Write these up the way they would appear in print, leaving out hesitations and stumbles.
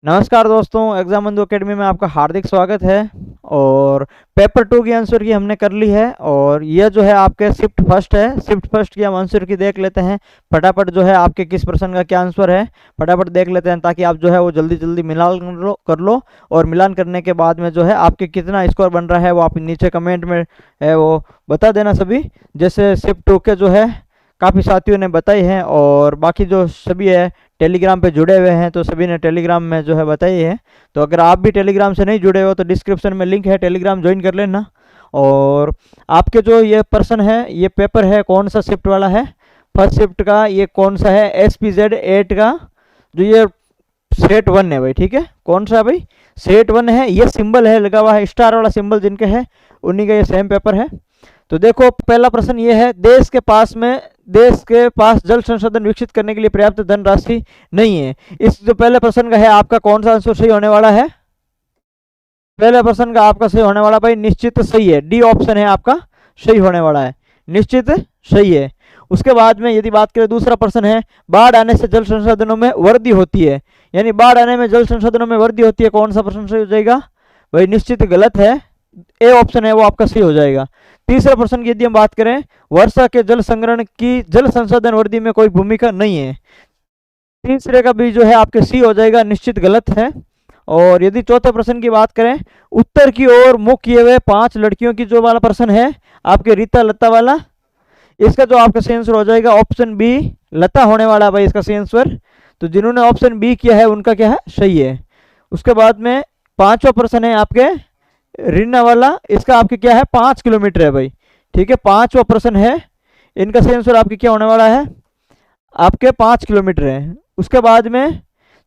नमस्कार दोस्तों, एग्जाम बंधु एकेडमी में आपका हार्दिक स्वागत है। और पेपर 2 की आंसर की हमने कर ली है और यह जो है आपके शिफ्ट फर्स्ट है। शिफ्ट फर्स्ट की हम आंसर की देख लेते हैं। फटाफट जो है आपके किस प्रश्न का क्या आंसर है फटाफट देख लेते हैं, ताकि आप जो है वो जल्दी जल्दी मिलान कर लो। और मिलान करने के बाद में जो है आपके कितना स्कोर बन रहा है वो आप नीचे कमेंट में है वो बता देना सभी। जैसे शिफ्ट 2 के जो है काफ़ी साथियों ने बताई है और बाकी जो सभी है टेलीग्राम पे जुड़े हुए हैं तो सभी ने टेलीग्राम में जो है बताई है। तो अगर आप भी टेलीग्राम से नहीं जुड़े हो तो डिस्क्रिप्शन में लिंक है, टेलीग्राम ज्वाइन कर लेना। और आपके जो ये प्रश्न है, ये पेपर है कौन सा शिफ्ट वाला है, फर्स्ट शिफ्ट का ये कौन सा है, SPZ 8 का जो ये सेट 1 है भाई। ठीक है, कौन सा भाई, सेट 1 है। ये सिंबल है लगा हुआ है, स्टार वाला सिंबल जिनके है उन्हीं का ये सेम पेपर है। तो देखो पहला प्रश्न ये है, देश के पास जल संसाधन विकसित करने के लिए पर्याप्त धनराशि नहीं है। इस जो पहले प्रश्न का है आपका कौन सा आंसर सही होने वाला है? पहले प्रश्न का आपका सही होने वाला भाई निश्चित सही है, डी ऑप्शन है आपका सही होने वाला है, निश्चित सही है। उसके बाद में यदि बात करें दूसरा प्रश्न है, बाढ़ आने से जल संसाधनों में वृद्धि होती है, यानी बाढ़ आने में जल संसाधनों में वृद्धि होती है, कौन सा प्रश्न सही हो जाएगा भाई? निश्चित गलत है, ए ऑप्शन है वो आपका सही हो जाएगा। तीसरे प्रश्न की यदि हम बात करें, वर्षा के जल संग्रहण की जल संसाधन वृद्धि में कोई भूमिका नहीं है, तीसरे का भी जो है आपके सी हो जाएगा, निश्चित गलत है। और यदि चौथे प्रश्न की बात करें, उत्तर की ओर मुख किए हुए 5 लड़कियों की जो वाला प्रश्न है आपके रीता लता वाला, इसका जो आपका सही आंसर हो जाएगा ऑप्शन बी, लता होने वाला है भाई इसका सही आंसर। तो जिन्होंने ऑप्शन बी किया है उनका क्या है, सही है। उसके बाद में पांचवा प्रश्न है आपके रीना वाला, इसका आपके क्या है 5 किलोमीटर है भाई। ठीक है, पांचवा प्रश्न है, इनका सही आंसर आपके क्या होने वाला है, आपके 5 किलोमीटर है। उसके बाद में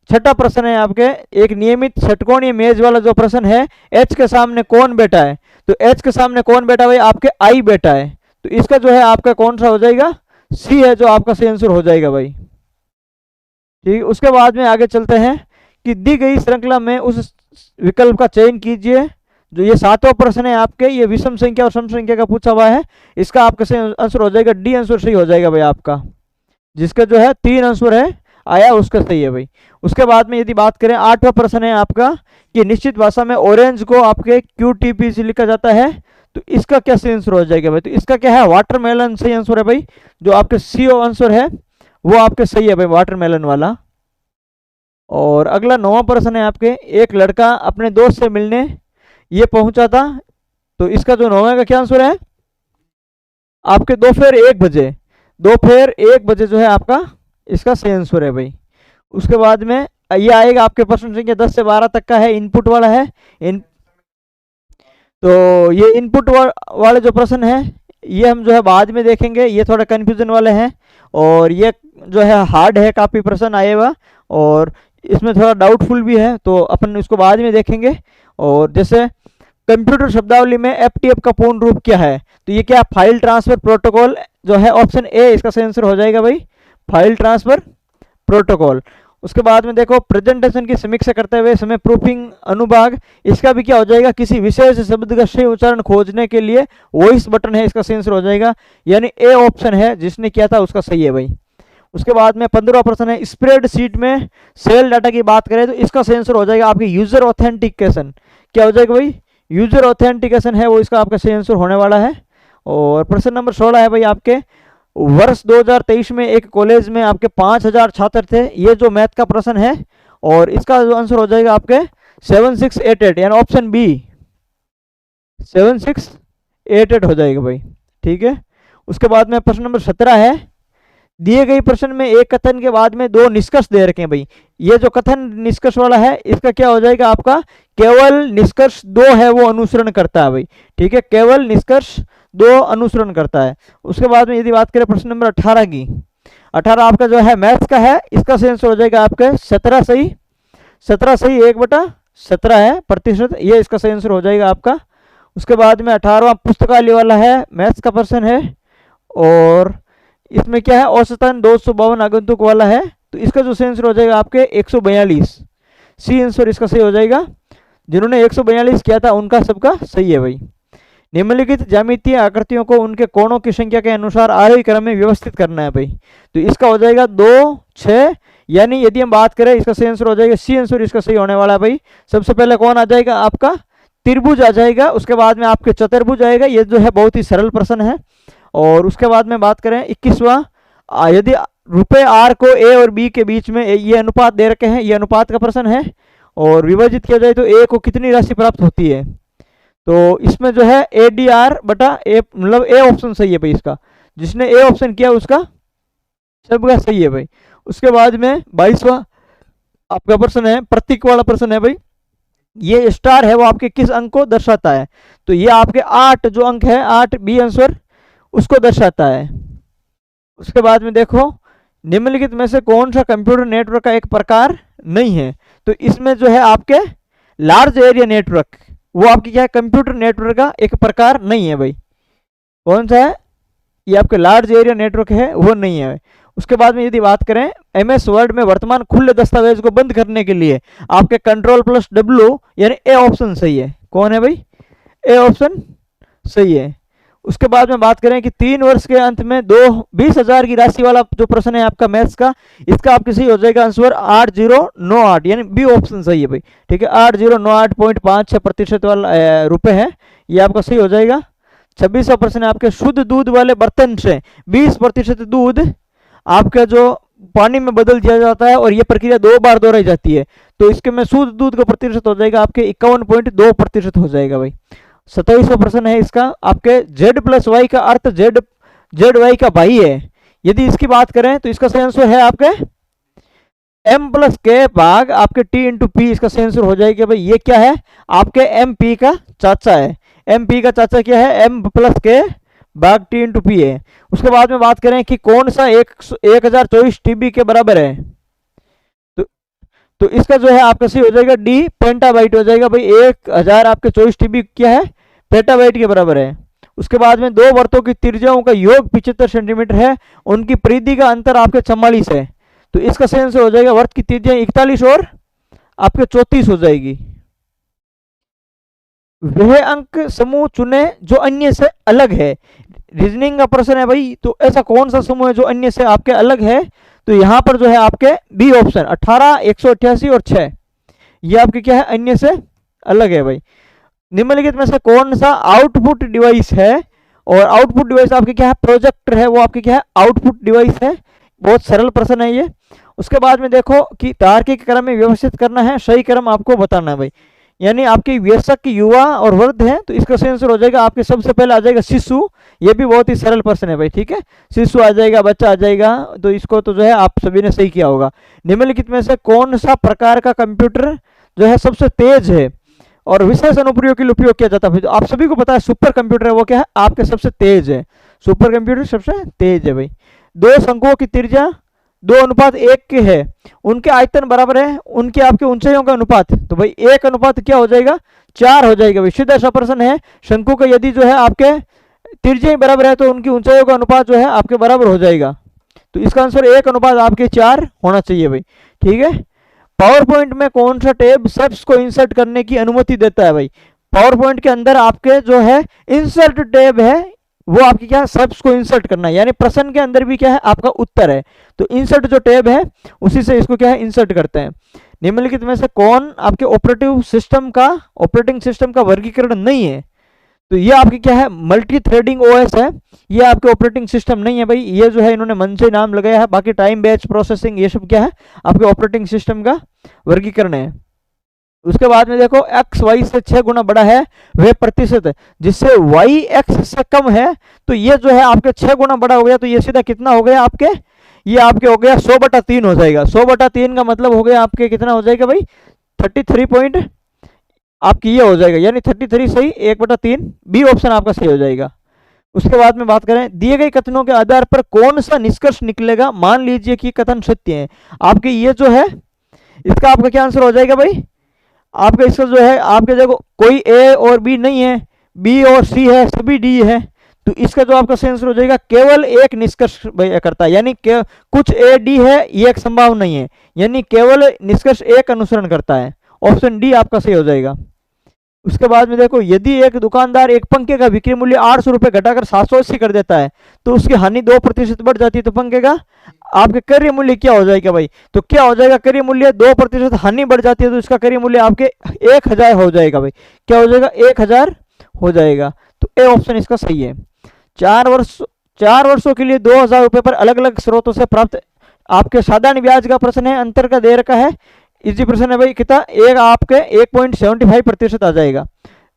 छठा प्रश्न है आपके, एक नियमित षटकोणीय मेज वाला जो प्रश्न है, एच के सामने कौन बैठा है, तो एच के सामने कौन बैठा भाई, आपके आई बैठा है। तो इसका जो है आपका कौन सा हो जाएगा, सी है जो आपका सही आंसर हो जाएगा भाई। ठीक, उसके बाद में आगे चलते हैं कि दी गई श्रृंखला में उस विकल्प का चयन कीजिए। जो ये 7वां प्रश्न है आपके, ये विषम संख्या और सम संख्या का पूछा हुआ है, इसका आपका सही आंसर हो जाएगा, डी आंसर सही हो जाएगा भाई आपका। जिसका जो है 3 आंसर है आया उसका सही है भाई। उसके बाद में यदि बात करें 8वां प्रश्न है आपका कि निश्चित भाषा में ऑरेंज को आपके QTP से लिखा जाता है, तो इसका क्या सही आंसर हो जाएगा भाई? तो इसका क्या है, वाटरमेलन सही आंसर है भाई। जो आपके सी आंसर है वो आपके सही है भाई, वाटरमेलन वाला। और अगला 9वां प्रश्न है आपके, एक लड़का अपने दोस्त से मिलने ये पहुंचा था, तो इसका जो 9वें का क्या आंसर है आपके दोपहर 1 बजे जो है आपका इसका सही आंसर है भाई। उसके बाद में ये आएगा आपके प्रश्न संख्या 10 से 12 तक का है, इनपुट वाला है। तो ये इनपुट वाले जो प्रश्न है ये हम जो है बाद में देखेंगे, ये थोड़ा कंफ्यूजन वाले हैं और ये जो है हार्ड है, काफ़ी प्रश्न आए हुआ और इसमें थोड़ा डाउटफुल भी है, तो अपन इसको बाद में देखेंगे। और जैसे कंप्यूटर शब्दावली में FTP का पूर्ण रूप क्या है, तो ये क्या फाइल ट्रांसफर प्रोटोकॉल जो है ऑप्शन ए इसका सही आंसर हो जाएगा भाई, फाइल ट्रांसफर प्रोटोकॉल। उसके बाद में देखो प्रेजेंटेशन की समीक्षा करते हुए समय प्रूफिंग अनुभाग, इसका भी क्या हो जाएगा, किसी विशेष शब्द का सही उच्चारण खोजने के लिए वॉइस बटन है, इसका सही आंसर हो जाएगा, यानी ए ऑप्शन है जिसने किया था उसका सही है भाई। उसके बाद में 15वां प्रश्न है, स्प्रेडशीट में सेल डाटा की बात करें तो इसका सही आंसर हो जाएगा आपके यूजर ऑथेंटिकेशन। क्या हो जाएगा भाई, यूजर ऑथेंटिकेशन है वो इसका आपका सही आंसर होने वाला है। और प्रश्न नंबर 16 है भाई आपके, वर्ष 2023 में एक कॉलेज में आपके 5000 छात्र थे, ये जो मैथ का प्रश्न है और इसका जो आंसर हो जाएगा आपके 7688, यानी ऑप्शन बी 7688 हो जाएगा भाई। ठीक है, उसके बाद में प्रश्न नंबर 17 है, दिए गए प्रश्न में एक कथन के बाद में 2 निष्कर्ष दे रखे हैं भाई। ये जो कथन निष्कर्ष वाला है इसका क्या हो जाएगा आपका, केवल निष्कर्ष 2 है वो अनुसरण करता है भाई। ठीक है, केवल निष्कर्ष 2 अनुसरण करता है। उसके बाद में यदि बात करें प्रश्न नंबर 18 की, 18 आपका जो है मैथ्स का है, इसका सही आंसर हो जाएगा आपके 17 सही, 1/17 है प्रतिशत, ये इसका सही आंसर हो जाएगा आपका। उसके बाद में 18वां पुस्तकालय वाला है, मैथ्स का प्रश्न है और इसमें क्या है औसतन 252 आगंतुक वाला है, तो इसका जो सही आंसर हो जाएगा आपके 142, सी आंसर इसका सही हो जाएगा। जिन्होंने 142 किया था उनका सबका सही है भाई। निम्नलिखित ज्यामितीय आकृतियों को उनके कोणों की संख्या के अनुसार आरोही क्रम में व्यवस्थित करना है भाई, तो इसका हो जाएगा 2, 6, यानी यदि हम बात करें इसका सही आंसर हो जाएगा सी आंसर इसका सही होने वाला है भाई। सबसे पहले कौन आ जाएगा आपका त्रिभुज आ जाएगा, उसके बाद में आपके चतुर्भुज आएगा। ये जो है बहुत ही सरल प्रश्न है। और उसके बाद में बात करें 21वां, यदि रुपए आर को ए और बी के बीच में ये अनुपात दे रखे हैं, ये अनुपात का प्रश्न है और विभाजित किया जाए तो ए को कितनी राशि प्राप्त होती है। तो इसमें जो है ए डी आर बटा ए, मतलब ए ऑप्शन सही है भाई इसका। जिसने ए ऑप्शन किया उसका सबका सही है भाई। उसके बाद में 22वां आपका प्रश्न है, प्रतीक वाला प्रश्न है भाई। ये स्टार है वो आपके किस अंक को दर्शाता है। तो ये आपके 8 जो अंक है 8 बी आंसर उसको दर्शाता है। उसके बाद में देखो निम्नलिखित में से कौन सा कंप्यूटर नेटवर्क का एक प्रकार नहीं है। तो इसमें जो है आपके लार्ज एरिया नेटवर्क वो आपकी क्या है कंप्यूटर नेटवर्क का एक प्रकार नहीं है भाई। कौन सा है, ये आपके लार्ज एरिया नेटवर्क है वो नहीं है। उसके बाद में यदि बात करें एमएस वर्ड में वर्तमान खुले दस्तावेज को बंद करने के लिए आपके Ctrl+W यानी ए ऑप्शन सही है। कौन है भाई, ए ऑप्शन सही है। उसके बाद में बात करें कि 3 वर्ष के अंत में 20,000 की राशि वाला जो प्रश्न है आपका मैथ्स का, इसका आपके सही हो जाएगा आंसर 8098 यानी बी ऑप्शन सही है भाई। ठीक है 8098.56% वाला रुपए है, ये आपका सही हो जाएगा। 26वां प्रश्न है आपके शुद्ध दूध वाले बर्तन से 20% दूध आपका जो पानी में बदल दिया जाता है और ये प्रक्रिया 2 बार दोहराई जाती है। तो इसके में शुद्ध दूध का प्रतिशत हो जाएगा आपके 51.2% हो जाएगा भाई। 27वां प्रश्न है इसका आपके z+y का अर्थ zy का भाई है। यदि इसकी बात करें तो इसका सही आंसर है आपके m+k भाग आपके t × p, इसका सही आंसर हो जाएगा भाई। ये क्या है आपके mp का चाचा है। mp का चाचा क्या है m+k भाग t × p है। उसके बाद में बात करें कि कौन सा 1024 TB के बराबर है। तो इसका जो है आपका सही हो जाएगा डी पेंटाबाइट हो जाएगा भाई। 1000 आपके 24 TB क्या है पेटाबाइट के बराबर है। उसके बाद में 2 वृत्तों की त्रिज्याओं का योग 75 सेंटीमीटर है, उनकी परिधि का अंतर आपके 44 है। तो इसका सही आंसर हो जाएगा वृत्त की त्रिज्या 41 और आपके 34 हो जाएगी। वह अंक समूह चुने जो अन्य से अलग है। रीजनिंग का प्रश्न है भाई, तो ऐसा कौन सा समूह है जो अन्य से आपके अलग है। तो यहां पर जो है आपके बी ऑप्शन 18, 188 और 6 ये आपके क्या है अन्य से अलग है भाई। निम्नलिखित में से कौन सा आउटपुट डिवाइस है, और आउटपुट डिवाइस आपके क्या है प्रोजेक्टर है, वो आपके क्या है आउटपुट डिवाइस है। बहुत सरल प्रश्न है ये। उसके बाद में देखो कि तार्किक क्रम में व्यवस्थित करना है, सही क्रम आपको बताना है भाई। यानी आपके वयस्क की युवा और वृद्ध है, तो इसका सही आंसर हो जाएगा आपके सबसे पहले आ जाएगा शिशु। ये भी बहुत ही सरल प्रश्न है भाई। ठीक है शिशु आ जाएगा, बच्चा आ जाएगा। तो इसको तो जो है आप सभी ने सही किया होगा। निम्नलिखित में से कौन सा प्रकार का कंप्यूटर जो है सबसे तेज है और विशेष अनुप्रयोग के लिए उपयोग किया जाता है। तो आप सभी को पता है सुपर कंप्यूटर है वो क्या है आपके सबसे तेज है। सुपर कंप्यूटर सबसे तेज है भाई। 2 शंकुओं की त्रिज्या 2:1 के है, उनके आयतन बराबर है उनके आपके ऊंचाइयों का अनुपात। तो भाई 1 अनुपात क्या हो जाएगा 4 हो जाएगा भाई। सीधा सा प्रश्न है शंकु का यदि जो है आपके त्रिज्या बराबर है तो उनकी ऊंचाइयों का अनुपात जो है आपके बराबर हो जाएगा। तो इसका आंसर 1 अनुपात आपके 4 होना चाहिए भाई। ठीक है पावर पॉइंट में कौन सा टैब शब्द को इंसर्ट करने की अनुमति देता है भाई। पावर पॉइंट के अंदर आपके जो है इंसर्ट टैब है वो आपकी क्या शब्द को इंसर्ट करना है, यानी प्रश्न के अंदर भी क्या है आपका उत्तर है। तो इंसर्ट जो टैब है उसी से इसको क्या है इंसर्ट करते हैं। निम्नलिखित में से कौन आपके ऑपरेटिंग सिस्टम का वर्गीकरण नहीं है। तो ये आपकी क्या है मल्टी थ्रेडिंग ओएस है, ये आपके ऑपरेटिंग सिस्टम नहीं है भाई। ये जो है इन्होंने मन से नाम लगाया है, बाकी टाइम बैच प्रोसेसिंग ये सब क्या है आपके ऑपरेटिंग सिस्टम का वर्गीकरण है। उसके बाद में देखो x y से 6 गुना बड़ा है वह प्रतिशत है, जिससे y x से कम है। तो ये जो है आपके 6 गुना बड़ा हो गया, तो ये सीधा कितना हो गया आपके, ये आपके हो गया 100/3 हो जाएगा। 100/3 का मतलब हो गया आपके कितना हो जाएगा भाई 33 पॉइंट आपकी ये हो जाएगा, यानी 33 सही 1/3 बी ऑप्शन आपका सही हो जाएगा। उसके बाद में बात करें दिए गए कथनों के आधार पर कौन सा निष्कर्ष निकलेगा। मान लीजिए कि कथन सत्य है आपके, ये जो है इसका आपका क्या आंसर हो जाएगा भाई आपका। इसका जो है आपके देखो कोई ए और बी नहीं है, बी और सी है, सभी डी है। तो इसका जो आपका सही आंसर हो जाएगा केवल एक निष्कर्ष करता है, यानी कुछ ए डी है ये एक संभावना नहीं है, यानी केवल निष्कर्ष एक अनुसरण करता है। ऑप्शन डी आपका सही हो जाएगा। उसके बाद में देखो, यदि एक दुकानदार एक पंखे का बिक्री मूल्य 800 रुपये घटाकर 780 कर देता है तो उसकी हानि 2% बढ़ जाती है, तो पंखे का आपके क्रय मूल्य क्या हो जाएगा भाई? तो क्या हो जाएगा? क्रय मूल्य 2% हानि बढ़ जाती है तो इसका क्रय मूल्य आपके 1000 हो जाएगा भाई। क्या हो जाएगा? 1000 हो जाएगा। तो ए ऑप्शन इसका सही है। 4 वर्षों के लिए 2000 रुपये पर अलग अलग स्रोतों से प्राप्त आपके साधारण ब्याज का प्रश्न है, अंतर का दे रखा है, इजी प्रश्न है भाई। कितना? एक आपके 1.75% आ जाएगा।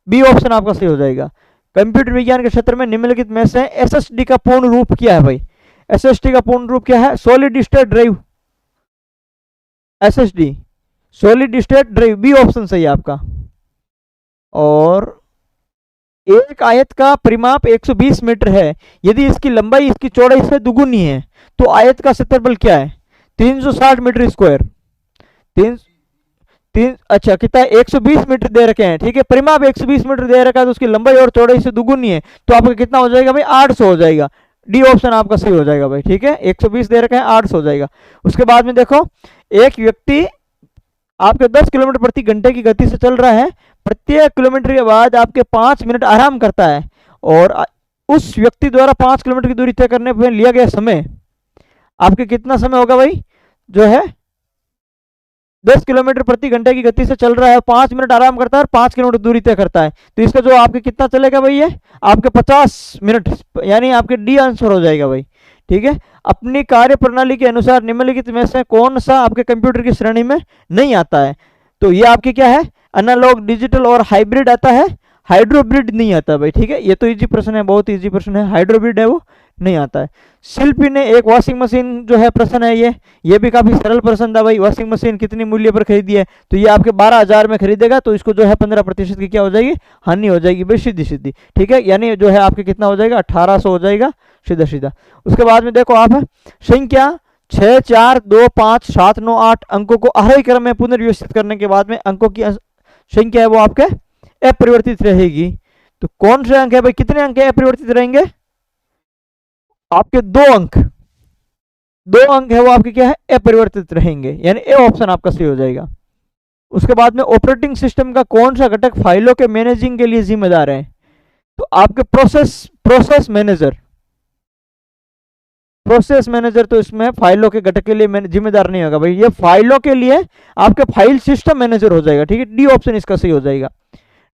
बी ऑप्शन आपका सही हो जाएगा। कंप्यूटर विज्ञान के क्षेत्र में निम्नलिखित में से एसएसडी का पूर्ण रूप क्या है भाई? एसएसडी का पूर्ण रूप क्या है? Solid state drive. SSD solid state drive, B option सही है आपका। और एक आयत का परिमाप 120 मीटर है, यदि इसकी लंबाई इसकी चौड़ाई से दुगुनी है तो आयत का क्षेत्रफल क्या है? 360 मीटर स्क्वायर। अच्छा कितना है? 120 मीटर दे रखे हैं, ठीक है। परिमाप 120 मीटर दे रखा है तो उसकी लंबाई और चौड़ाई से दुगुनी है, तो आपका कितना हो जाएगा भाई? 800 हो जाएगा। डी ऑप्शन आपका सही हो जाएगा भाई, ठीक है। 120 दे रखा है, 800 हो जाएगा। उसके बाद में देखो, एक व्यक्ति आपके 10 किलोमीटर प्रति घंटे की गति से चल रहा है, प्रत्येक किलोमीटर के बाद आपके 5 मिनट आराम करता है, और उस व्यक्ति द्वारा 5 किलोमीटर की दूरी तय करने पर लिया गया समय आपके कितना समय होगा भाई? जो है 10 किलोमीटर प्रति घंटे की गति से चल रहा है, 5 मिनट आराम करता है और 5 किलोमीटर दूरी तय करता है, तो इसका जो आपके कितना चलेगा भाई? ये आपके 50 मिनट, यानी आपके डी आंसर हो जाएगा भाई, ठीक है। अपनी कार्य प्रणाली के अनुसार निम्नलिखित में से कौन सा आपके कंप्यूटर की श्रेणी में नहीं आता है? तो ये आपके क्या है? एनालॉग, डिजिटल और हाइब्रिड आता है, हाइड्रोब्रिड नहीं आता भाई, ठीक है। ये तो इजी प्रश्न है, बहुत इजी प्रश्न है। हाइड्रोब्रिड है वो नहीं आता है। शिल्पी ने एक वॉशिंग मशीन जो है प्रश्न है, ये भी काफी सरल प्रश्न था भाई। वॉशिंग मशीन कितनी मूल्य पर खरीदी है? तो ये आपके 12,000 में खरीदेगा, तो इसको जो है 15% की क्या हो जाएगी? हानि हो जाएगी भाई, सीधी सीधी, ठीक है। यानी जो है आपके कितना हो जाएगा? 1800 हो जाएगा, सीधा सीधा। उसके बाद में देखो आप, संख्या 6, 4, 2, 5, 7, 9, 8 अंकों को आरोही क्रम में पुनर्व्यवस्थित करने के बाद में अंकों की संख्या है वो आपके अपरिवर्तित रहेगी। तो कौन से अंक है भाई? कितने अंक अपरिवर्तित रहेंगे? आपके 2 अंक, 2 अंक है वो आपके क्या है? अपरिवर्तित रहेंगे, यानी ए ऑप्शन आपका सही हो जाएगा। उसके बाद में ऑपरेटिंग सिस्टम का कौन सा घटक फाइलों के मैनेजिंग के लिए जिम्मेदार है? तो आपके प्रोसेस मैनेजर तो इसमें फाइलों के घटक के लिए जिम्मेदार नहीं होगा भाई, ये फाइलों के लिए आपके फाइल सिस्टम मैनेजर हो जाएगा, ठीक है। डी ऑप्शन इसका सही हो जाएगा,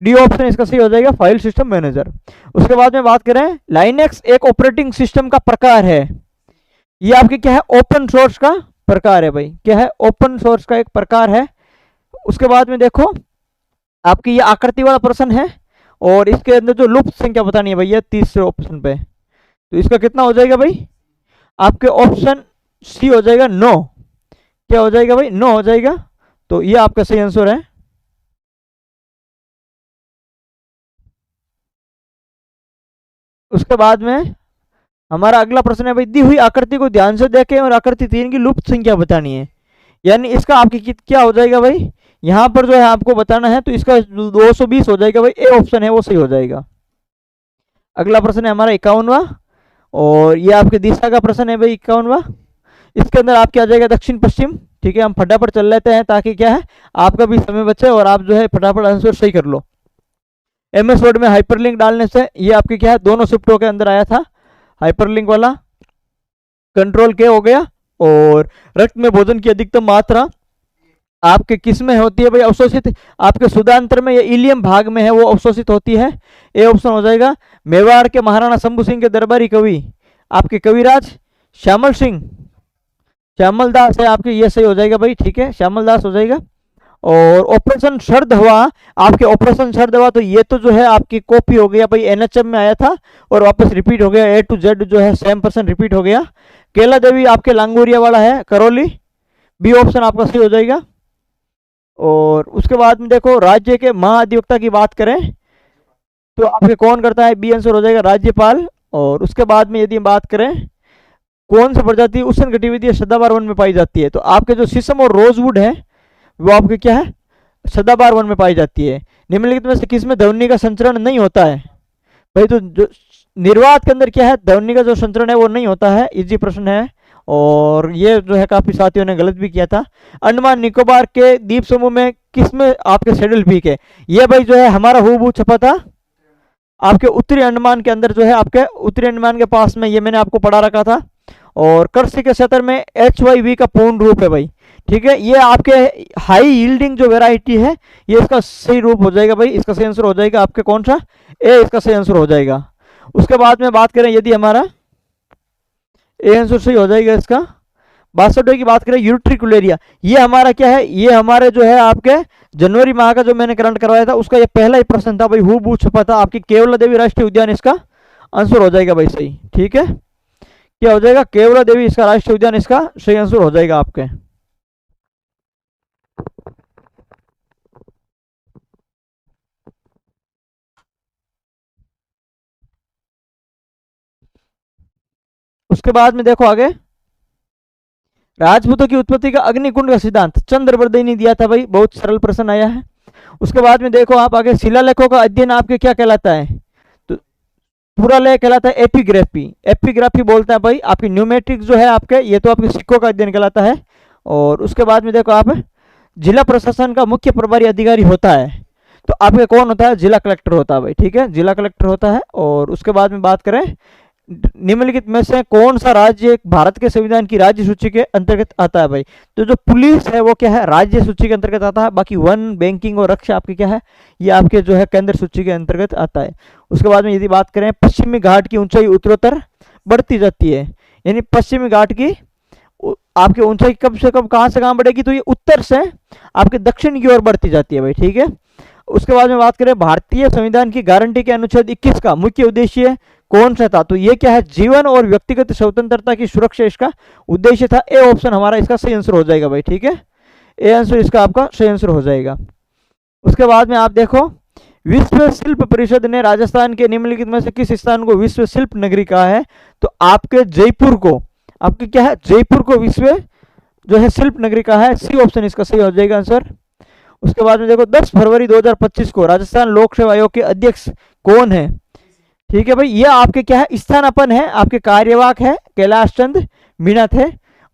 डी ऑप्शन इसका सही हो जाएगा, फाइल सिस्टम मैनेजर। उसके बाद में बात करें, लाइनेक्स एक ऑपरेटिंग सिस्टम का प्रकार है, ये आपके क्या है? ओपन सोर्स का प्रकार है भाई, क्या है? ओपन सोर्स का एक प्रकार है। उसके बाद में देखो, आपकी ये आकृति वाला प्रश्न है, और इसके अंदर जो लुप्त संख्या बतानी है भाई, ये 30 ऑप्शन पे, तो इसका कितना हो जाएगा भाई? आपके ऑप्शन सी हो जाएगा 9। क्या हो जाएगा भाई? 9 हो जाएगा। तो ये आपका सही आंसर है। उसके बाद में हमारा अगला प्रश्न है भाई, दी हुई आकृति को ध्यान से देखें और आकृति 3 की लुप्त संख्या बतानी है, यानी इसका आपकी क्या हो जाएगा भाई? यहां पर जो है आपको बताना है, तो इसका 220 हो जाएगा भाई, ए ऑप्शन है वो सही हो जाएगा। अगला प्रश्न है हमारा 51वां, और ये आपके दिशा का प्रश्न है भाई 51वां। इसके अंदर आपके आ जाएगा दक्षिण पश्चिम, ठीक है। हम फटाफट चल लेते हैं ताकि क्या है आपका भी समय बचे और आप जो है फटाफट आंसर सही कर लो। MS वर्ड में हाइपरलिंक डालने से ये आपके क्या है? दोनों शिफ्टों के अंदर आया था हाइपरलिंक वाला, कंट्रोल के हो गया। और रक्त में भोजन की अधिकतम मात्रा आपके किस में होती है भाई? अवशोषित, आपके सुधांतर में, या इलियम भाग में है वो अवशोषित होती है, ए ऑप्शन हो जाएगा। मेवाड़ के महाराणा शंभू सिंह के दरबारी कवि आपके कविराज श्यामल सिंह, श्यामल दास है आपके, ये सही हो जाएगा भाई, ठीक है, श्यामल दास हो जाएगा। और ऑपरेशन शरद हवा, आपके ऑपरेशन शरद हवा, तो ये तो जो है आपकी कॉपी हो गया भाई, NHM में आया था और वापस रिपीट हो गया, A to Z जो है सेम पर्सन रिपीट हो गया। केला देवी आपके लांगोरिया वाला है, करौली, बी ऑप्शन आपका सही हो जाएगा। और उसके बाद में देखो, राज्य के महाधिवक्ता की बात करें तो आपके कौन करता है? बी आंसर हो जाएगा, राज्यपाल। और उसके बाद में यदि बात करें, कौन सी प्रजाति उष्ण गतिविधि सदाबहार वन में पाई जाती है? तो आपके जो शीशम और रोजवुड है वो आपके क्या है? सदाबहार वन में पाई जाती है। निम्नलिखित में से किसमें ध्वनि का संचरण नहीं होता है भाई? तो जो निर्वात के अंदर क्या है? ध्वनि का जो संचरण है वो नहीं होता है, इजी प्रश्न है। और ये जो है काफी साथियों ने गलत भी किया था। अंडमान निकोबार के द्वीप समूह में किस में, आपके शेड्यूल बी के। ये भाई जो है हमारा हूबहू छपा था आपके उत्तरी अंडमान के अंदर, जो है आपके उत्तरी अंडमान के पास में, ये मैंने आपको पढ़ा रखा था। और कृषि के क्षेत्र में HYV का पूर्ण रूप है भाई, ठीक है। ये आपके हाई यील्डिंग जो वेराइटी है, ये इसका सही रूप हो जाएगा भाई, इसका सही आंसर हो जाएगा आपके कौन सा, ए इसका सही आंसर हो जाएगा। उसके बाद में बात करें, यदि हमारा ए आंसर सही हो जाएगा इसका। 62 की बात करें, यूट्रिकुलेरिया, ये हमारा क्या है, ये हमारे जो है आपके जनवरी माह का जो मैंने करंट करवाया था उसका ये पहला ही प्रश्न था भाई, हूबहू छपा था। आपकी केवला देवी राष्ट्रीय उद्यान इसका आंसर हो जाएगा भाई सही, ठीक है। क्या हो जाएगा, केवला देवी इसका राष्ट्रीय उद्यान इसका सही आंसर हो जाएगा आपके। उसके बाद में देखो आगे, राजपूतों की उत्पत्ति का अग्निकुंड का सिद्धांत चंद्रबरदई ने दिया था भाई, बहुत सरल प्रश्न आया है। उसके बाद में देखो आप आगे, शिलालेखों का अध्ययन आपके क्या कहलाता है, तो पूरा लेख कहलाता है एपिग्राफी। एपिग्राफी बोलता है भाई आपकी न्यूमेट्रिक जो है आपके, ये तो आपके सिक्कों का अध्ययन कहलाता है। और उसके बाद में देखो आप, जिला प्रशासन का मुख्य प्रभारी अधिकारी होता है, तो आपके कौन होता है, जिला कलेक्टर होता है भाई, ठीक है, जिला कलेक्टर होता है। और उसके बाद में बात करें, निम्नलिखित में से कौन सा राज्य भारत के संविधान की राज्य सूची के अंतर्गत आता है भाई, तो जो पुलिस है वो क्या है, राज्य सूची के अंतर्गत आता है। बाकी वन, बैंकिंग और रक्षा आपके क्या है, ये आपके जो है केंद्र सूची के अंतर्गत आता है। उसके बाद में यदि बात करें, पश्चिमी घाट की ऊंचाई उत्तरोत्तर बढ़ती जाती है, यानी पश्चिमी घाट की आपकी ऊंचाई कब से कब, कहां से कहां बढ़ेगी, तो ये उत्तर से आपके दक्षिण की ओर बढ़ती जाती है भाई, ठीक है। उसके बाद में बात करें, भारतीय संविधान की गारंटी के अनुच्छेद 21 का मुख्य उद्देश्य कौन सा था, तो ये क्या है, जीवन और व्यक्तिगत स्वतंत्रता की सुरक्षा इसका उद्देश्य था। ए ऑप्शन हमारा इसका सही आंसर हो जाएगा भाई, ठीक है, ए आंसर इसका आपका सही आंसर हो जाएगा। उसके बाद में आप देखो, विश्व शिल्प परिषद ने राजस्थान के निम्नलिखित में से किस स्थान को विश्व शिल्प नगरी कहा है, तो आपके जयपुर को, आपके क्या है, जयपुर को विश्व जो है शिल्प नगरी कहा है, सी ऑप्शन इसका सही हो जाएगा आंसर। उसके बाद में देखो, 10 फरवरी 2025 को राजस्थान लोक सेवा आयोग के अध्यक्ष कौन है, ठीक है भाई, ये आपके क्या है, स्थानापन्न है, आपके कार्यवाहक है कैलाश चंद मीणा थे।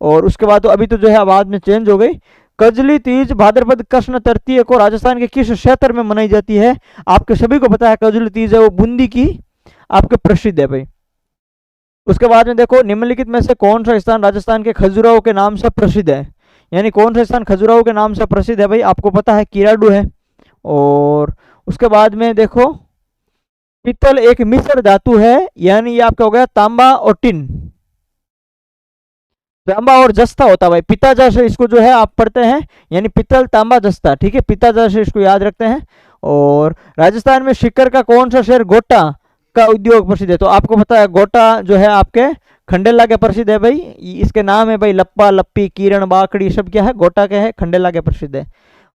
और उसके बाद तो अभी तो जो है बाद में चेंज हो गई। कजली तीज भाद्रपद कृष्ण तृतीय को राजस्थान के किस क्षेत्र में मनाई जाती है, आपके सभी को पता है कजली तीज है वो बूंदी की आपके प्रसिद्ध है भाई। उसके बाद में देखो, निम्नलिखित में से कौन सा स्थान राजस्थान के खजुराहो के नाम से प्रसिद्ध है, यानी कौन सा स्थान खजुराहो के नाम से प्रसिद्ध है भाई, आपको पता है कीराडू है। और उसके बाद में देखो, पित्तल एक मिश्र धातु है, यानी ये आपका हो गया तांबा और टिन, तांबा और जस्ता होता है भाई, पित्ताजा से इसको जो है आप पढ़ते हैं, यानी पित्तल तांबा जस्ता, ठीक है, पित्ताजा से इसको याद रखते हैं। और राजस्थान में शिकर का कौन सा शहर गोटा का उद्योग प्रसिद्ध है, तो आपको पता है गोटा जो है आपके खंडेला के प्रसिद्ध है भाई, इसके नाम है भाई लप्पा लप्पी किरण बाकड़ी सब क्या है, गोटा के है, खंडेला के प्रसिद्ध है।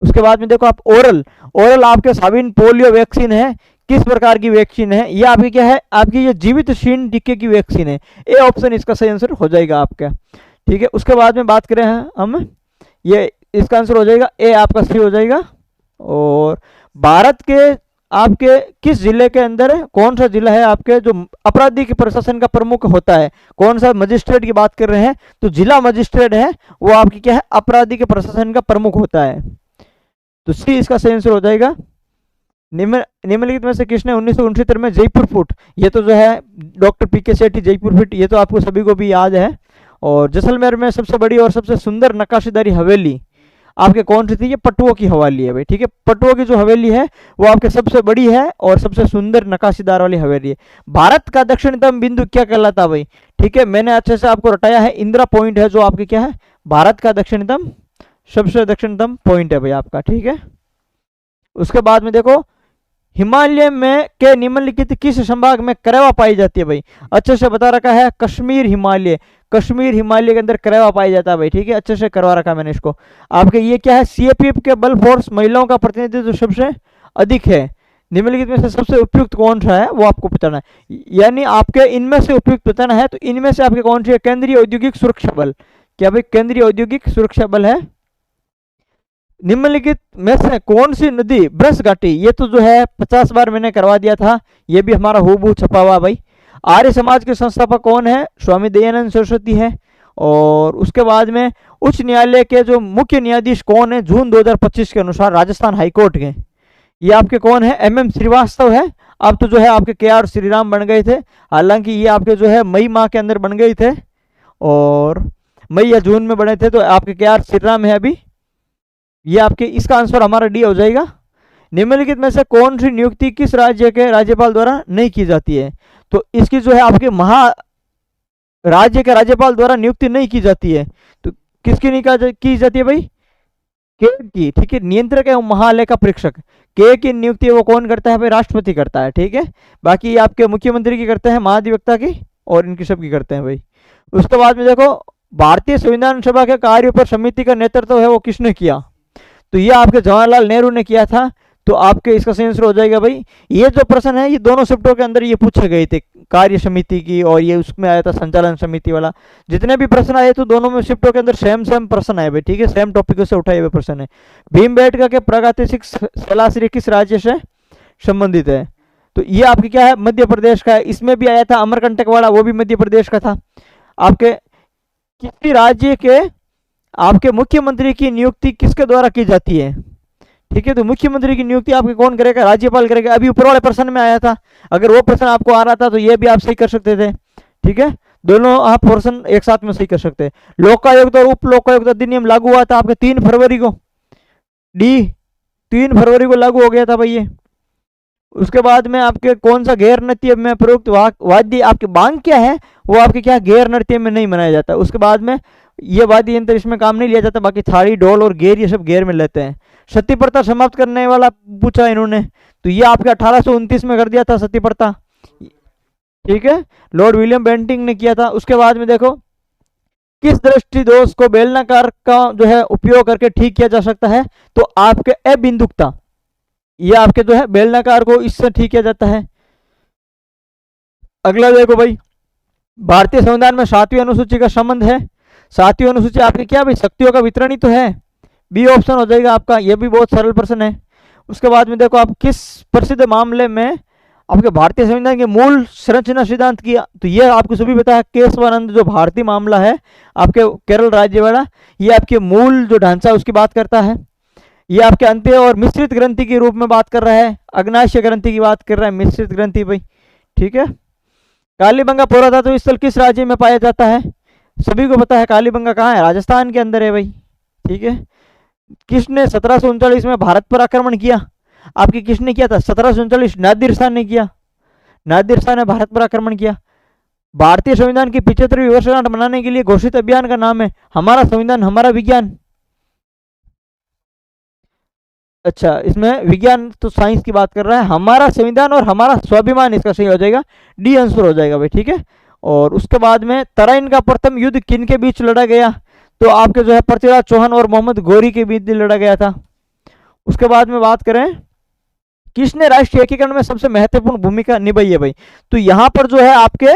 उसके बाद में देखो आप, ओरल, ओरल आपके साबिन पोलियो वैक्सीन है, किस प्रकार की वैक्सीन है, ये आपकी क्या है, आपकी ये जीवित शीन टीके की वैक्सीन है, ए ऑप्शन इसका सही आंसर हो जाएगा आपका, ठीक है। उसके बाद में बात करें हम, ये इसका आंसर हो जाएगा ए आपका सही हो जाएगा। और भारत के आपके किस जिले के अंदर है, कौन सा जिला है आपके जो आपराधिक प्रशासन का प्रमुख होता है, कौन सा मजिस्ट्रेट की बात कर रहे हैं, तो जिला मजिस्ट्रेट है वो आपकी क्या है, आपराधिक प्रशासन का प्रमुख होता है, तो सी इसका सही आंसर हो जाएगा। निम्नलिखित में से किसने 1969 में जयपुर फुट, ये तो जो है डॉक्टर पीके सेठी जयपुर फुट, ये तो आपको सभी को भी याद है। और जैसलमेर में सबसे बड़ी और सबसे सुंदर नक्काशीदारी हवेली आपके कौन सी थी, ये पटुओं की हवेली है भाई, ठीक है, पटुओं की जो हवेली है वो आपके सबसे बड़ी है और सबसे सुंदर नक्काशीदार वाली हवेली है। भारत का दक्षिणतम बिंदु क्या कहलाता है भाई, ठीक है, मैंने अच्छे से आपको रटाया है, इंदिरा पॉइंट है जो आपके क्या है, भारत का दक्षिणतम सबसे दक्षिणतम पॉइंट है भाई आपका, ठीक है। उसके बाद में देखो, हिमालय में के निम्नलिखित किस संभाग में करेवा पाई जाती है भाई, अच्छे से बता रखा है, कश्मीर हिमालय, कश्मीर हिमालय के अंदर करेवा पाई जाता है भाई, ठीक है, अच्छे से करवा रखा मैंने इसको। आपके ये क्या है, सीएपीएफ के बल फोर्स महिलाओं का प्रतिनिधित्व सबसे अधिक है, निम्नलिखित में से सबसे उपयुक्त कौन सा है वो आपको बताना है, यानी आपके इनमें से उपयुक्त बताना है, तो इनमें से आपके कौन सी है, केंद्रीय औद्योगिक सुरक्षा बल, क्या भाई केंद्रीय औद्योगिक सुरक्षा बल है। निम्नलिखित में से कौन सी नदी ब्रश घाटी, ये तो जो है 50 बार मैंने करवा दिया था, ये भी हमारा हूबहू छपा हुआ भाई। आर्य समाज के संस्थापक कौन है, स्वामी दयानंद सरस्वती है। और उसके बाद में उच्च न्यायालय के जो मुख्य न्यायाधीश कौन है जून 2025 के अनुसार राजस्थान हाईकोर्ट के? ये आपके कौन है? MM श्रीवास्तव है। अब तो जो है आपके KR श्रीराम बन गए थे, हालांकि ये आपके जो है मई माह के अंदर बन गए थे और मई या जून में बने थे, तो आपके KR श्रीराम है अभी। ये आपके इसका आंसर हमारा डी हो जाएगा। निम्नलिखित में से कौन सी नियुक्ति किस राज्य के राज्यपाल द्वारा नहीं की जाती है? तो इसकी जो है आपके राज्य के राज्यपाल द्वारा नियुक्ति नहीं की जाती है, तो किसकी नहीं की जाती है भाई? के की, ठीक है। नियंत्रक है महालेखा परीक्षक, के की नियुक्ति वो कौन करता है भाई? राष्ट्रपति करता है, ठीक है। बाकी आपके मुख्यमंत्री की करते हैं, महाधिवक्ता की और इनकी सब की करते हैं भाई। उसके बाद में देखो, भारतीय संविधान सभा के कार्यों पर समिति का नेतृत्व है वो किसने किया? तो ये आपके जवाहरलाल नेहरू ने किया था। तो आपके इसका सही आंसर हो जाएगा भाई। ये जो प्रश्न है ये दोनों शिफ्टों के अंदर ये पूछे गए थे, कार्य समिति की, और ये उसमें आया था संचालन समिति वाला। जितने भी प्रश्न आए तो दोनों में शिफ्टों के अंदर सेम प्रश्न आए भाई, ठीक है। सेम टॉपिक से उठाए हुए प्रश्न है। भीमबेटका के प्रागैतिहासिक शिलाश्रय किस राज्य से संबंधित है? तो ये आपके क्या है? मध्य प्रदेश का है। इसमें भी आया था अमरकंटक वाला, वो भी मध्य प्रदेश का था। आपके किसी राज्य के आपके मुख्यमंत्री की नियुक्ति किसके द्वारा की जाती है? ठीक है, तो मुख्यमंत्री की नियुक्ति आपके कौन करेगा? राज्यपाल करेगा। अभी ऊपर वाले प्रश्न में आया था, अगर वो प्रश्न आपको आ रहा था तो ये भी आप सही कर सकते थे, ठीक है। दोनों आप प्रश्न एक साथ में सही कर सकते हैं। लोकायुक्त और उप लोकायुक्त अधिनियम लागू हुआ था आपके 3 फरवरी को, 3 फरवरी को लागू हो गया था भाई ये। उसके बाद में आपके कौन सा गैर नृत्य में प्रयुक्त वाद्य आपके बांग क्या है वो आपके क्या गैर नृत्य में नहीं मनाया जाता। उसके बाद में ये वाद्य यंत्र इसमें काम नहीं लिया जाता, बाकी थाली ढोल और गेर ये सब गेर में लेते हैं। सती प्रथा समाप्त करने वाला पूछा इन्होंने, तो ये आपके 1829 में कर दिया था सती प्रथा, ठीक है। लॉर्ड विलियम बेंटिंग ने किया था। उसके बाद में देखो, किस दृष्टि दोष को बेलनाकार का जो है उपयोग करके ठीक किया जा सकता है? तो आपके अबिंदुकता, ये आपके जो है बेलनाकार को इससे ठीक किया जाता है। अगला देखो भाई, भारतीय संविधान में 7वीं अनुसूची का संबंध है। 7वीं अनुसूची आपके क्या भाई? शक्तियों का वितरण ही तो है। बी ऑप्शन हो जाएगा आपका। ये भी बहुत सरल प्रश्न है। उसके बाद में देखो, आप किस प्रसिद्ध मामले में आपके भारतीय संविधान के मूल संरचना सिद्धांत किया? तो ये आपको सभी पता है, केशवानंद जो भारतीय मामला है आपके केरल राज्य वाला, ये आपके मूल जो ढांचा उसकी बात करता है। ये आपके अंत्य और मिश्रित ग्रंथि के रूप में बात कर रहा है, अग्नाशय ग्रंथि की बात कर रहा है, मिश्रित ग्रंथि भाई, ठीक है। कालीबंगा पुरातत्व स्थल किस राज्य में पाया जाता है? सभी को पता है कालीबंगा कहाँ है? राजस्थान के अंदर है भाई, ठीक है। किसने 1739 में भारत पर आक्रमण किया? आपके किसने किया था? 1739 नादिर शाह ने किया। नादिर शाह ने भारत पर आक्रमण किया। भारतीय संविधान की 75वीं वर्षगांठ मनाने के लिए घोषित अभियान का नाम है हमारा संविधान हमारा विज्ञान। अच्छा, इसमें विज्ञान तो साइंस की बात कर रहा है, हमारा संविधान और हमारा स्वाभिमान इसका सही हो जाएगा, डी आंसर हो जाएगा भाई, ठीक है। और उसके बाद में तराइन का प्रथम युद्ध किन के बीच लड़ा गया? तो आपके जो है पृथ्वीराज चौहान और मोहम्मद गौरी के बीच लड़ा गया था। उसके बाद में बात करें, किसने राष्ट्रीय एकीकरण में सबसे महत्वपूर्ण भूमिका निभाई है भाई? तो यहां पर जो है आपके